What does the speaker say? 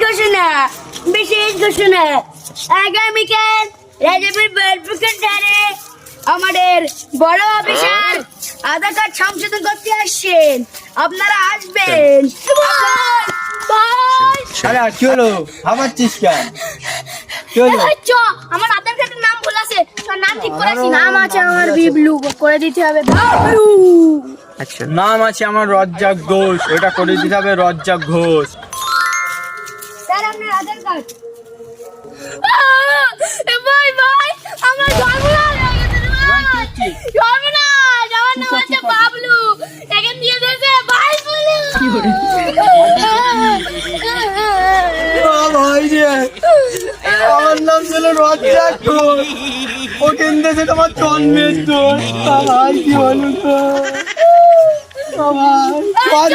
ঘোষণা বিশেষ ঘোষণা আগামীকাল রাজাপুর বরপুকুর ধারে আমাদের বড় অফিসার আধার কার্ড সংশোধন করতে আসছেন, আপনারা আসবেন। আরে কি হলো ভাবাচ্ছিস কেন? কি হলো? আমার আধার কার্ডের নাম ভুল আছে, তোর নাম ঠিক করেছি। নাম আছে আমার বিবলু, করে দিতে হবে বাবলু। আচ্ছা, নাম আছে আমার রজ্জাক ঘোষ, ওটা করে দিতে হবে রজ্জাক ঘোষ। স্যার আপনার আধার কার্ড। ভাই ভাই আমার সর্বনাশ হয়ে গেছে রে ভাই। সর্বনাশ, আমার নাম হচ্ছে বাবলু, এখান দিয়ে দিয়েছে ভাই বলু। ভাই রে, আমার নাম ছিল রজ্জাক ঘোষ, ও কেন্দ্রে তোমার জন্মের দোষ। ভাই কি হলো তো? ভাই